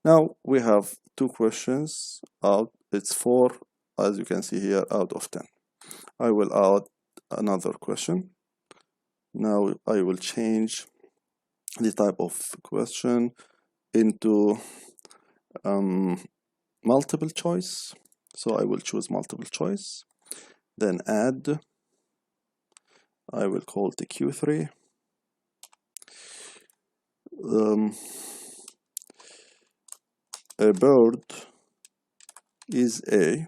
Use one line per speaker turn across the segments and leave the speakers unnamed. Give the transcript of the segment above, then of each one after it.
Now we have two questions out. It's 4, as you can see here, out of 10. I will add another question. Now I will change the type of question into multiple choice. So I will choose multiple choice, then add. I will call it Q3. A bird is a.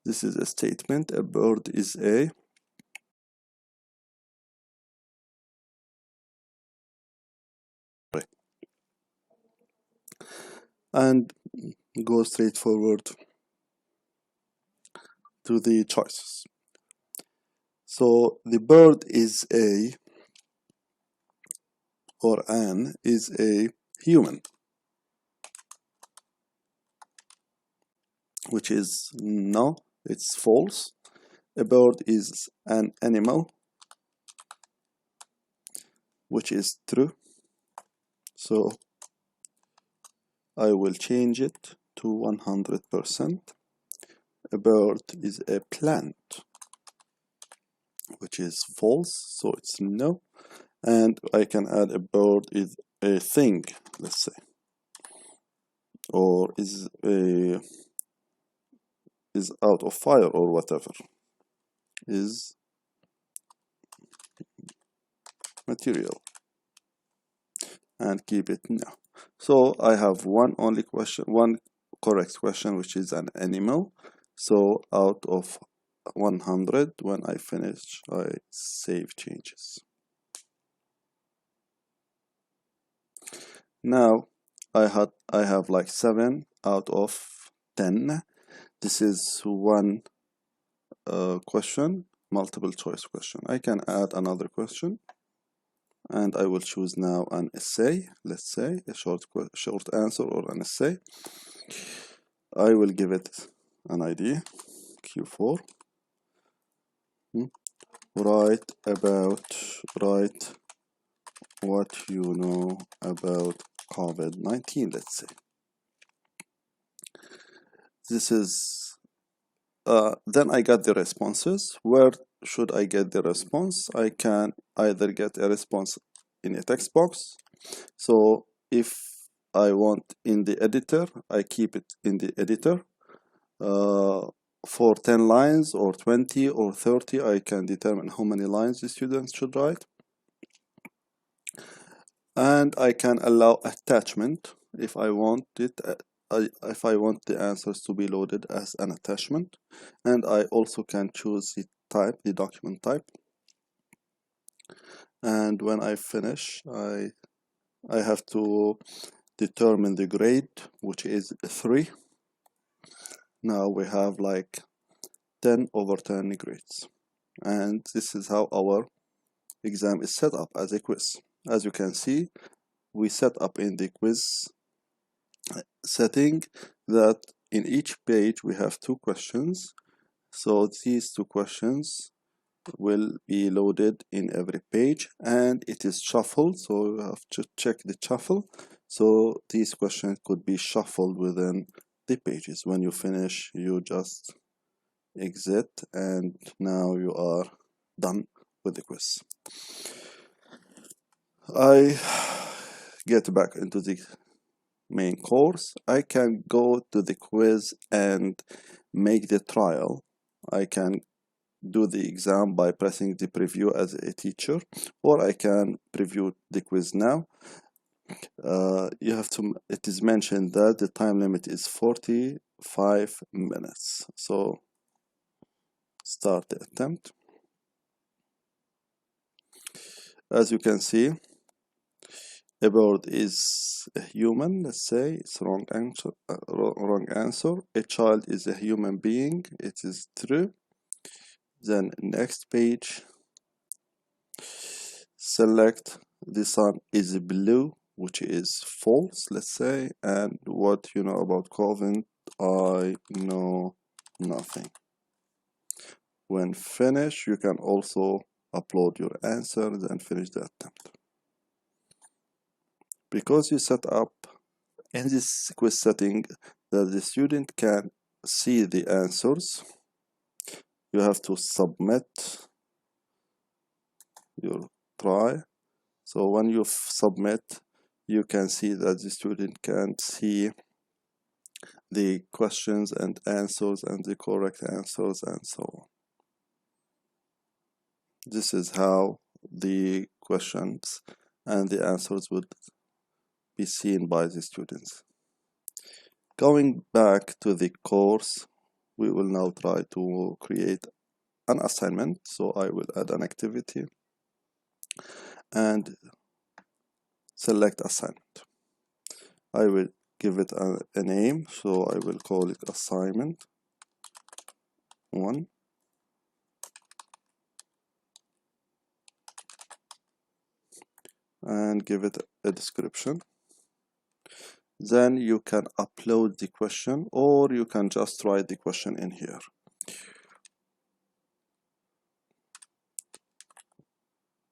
This is a statement. A bird is a. And go straight forward to the choices. So the bird is a, or an, is a human, which is no, it's false. A bird is an animal, which is true. So I will change it to 100%. A bird is a plant, which is false, so it's no. And I can add a bird is a thing, let's say, or is out of fire, or whatever, is material, and keep it now. So I have one correct question, which is an animal. So out of 100, when I finish, I save changes. Now I have like 7 out of 10. This is one question, multiple choice question. I can add another question, and I will choose now an essay. Let's say a short answer or an essay. I will give it an ID, Q4. Write what you know about COVID-19, let's say. This is then I got the responses. Where should I get the response? I can either get a response in a text box. So if I want in the editor, I keep it in the editor. For 10 lines or 20 or 30, I can determine how many lines the students should write. And I can allow attachment if I want it. If I want the answers to be loaded as an attachment, and I also can choose the type, the document type. And when I finish, I have to determine the grade, which is 3. Now we have like 10 over 10 grades, and this is how our exam is set up as a quiz. As you can see, we set up in the quiz setting that in each page we have 2 questions. So these 2 questions will be loaded in every page, and it is shuffled, so you have to check the shuffle. So these questions could be shuffled within the pages. When you finish, you just exit, and now you are done with the quiz. I get back into the main course. I can go to the quiz and make the trial. I can do the exam by pressing the preview as a teacher, or I can preview the quiz now. It is mentioned that the time limit is 45 minutes. So start the attempt. As you can see, a bird is a human, let's say. It's wrong answer. A child is a human being. It is true. Then next page, select the sun is blue, which is false, let's say. And what you know about COVID, I know nothing. When finished, you can also upload your answers and finish the attempt. because you set up in this quiz setting that the student can see the answers, you have to submit your try. So when you submit, you can see that the student can see the questions and answers and the correct answers and so on. This is how the questions and the answers would be seen by the students. Going back to the course, we will now try to create an assignment. So I will add an activity and select assignment. I will give it a name, so I will call it assignment 1. And give it a description. Then you can upload the question, or you can just write the question in here.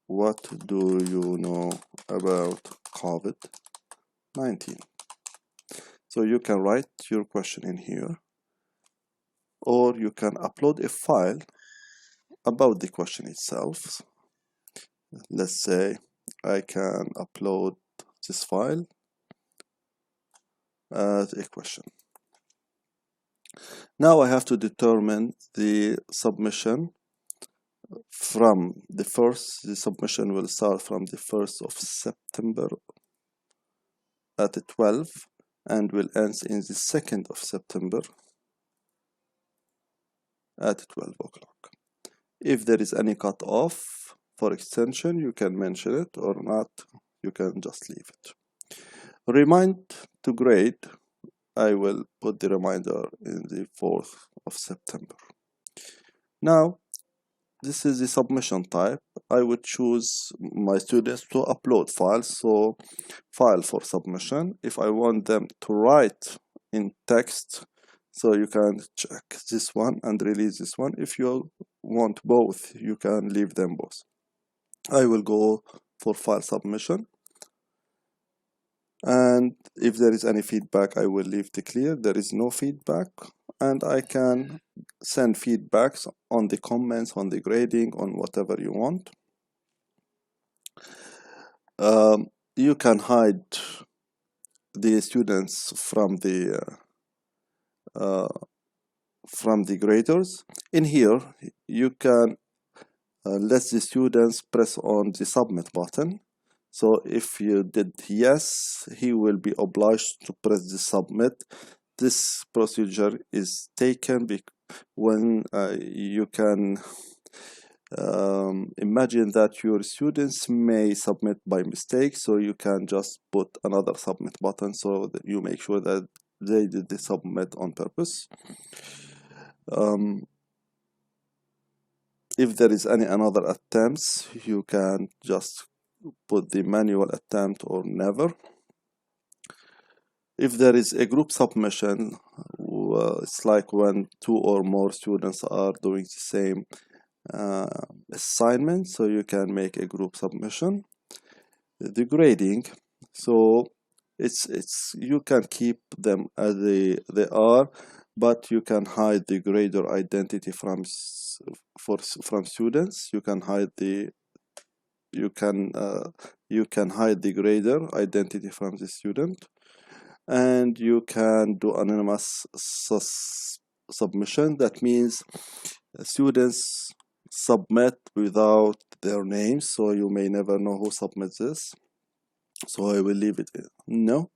What do you know about COVID-19? So you can write your question in here, or you can upload a file about the question itself. Let's say I can upload this file as a question. Now I have to determine the submission from the submission will start from the 1st of September at 12 and will end in the 2nd of September at 12 o'clock. If there is any cut off for extension, you can mention it, or not, you can just leave it. Remind to grade, I will put the reminder in the 4th of September. Now, this is the submission type. I would choose my students to upload files, so file for submission. If I want them to write in text, so you can check this one and release this one. If you want both, you can leave them both. I will go for file submission, and if there is any feedback, I will leave the clear. There is no feedback, and I can send feedbacks on the comments, on the grading, on whatever you want. You can hide the students from the graders. In here, you can let the students press on the submit button. So if you did yes, he will be obliged to press the submit. This procedure is taken when you can imagine that your students may submit by mistake, so you can just put another submit button so that you make sure that they did the submit on purpose. If there is any another attempts, you can just put the manual attempt or never. If there is a group submission, it's like when 2 or more students are doing the same assignment, so you can make a group submission. The grading, so it's you can keep them as they are, but you can hide the grader identity from students. You can hide the hide the grader identity from the student, and you can do anonymous submission. That means students submit without their names, so you may never know who submits this. So I will leave it no.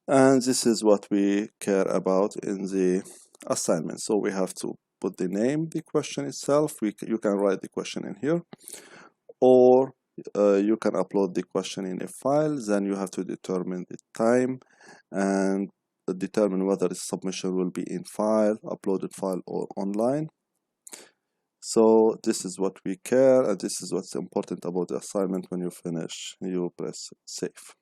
And this is what we care about in the assignment. So we have to put the name, the question itself. You can write the question in here, or you can upload the question in a file. Then you have to determine the time and determine whether the submission will be in file, uploaded file, or online. So this is what we care, and this is what's important about the assignment. When you finish, you press save.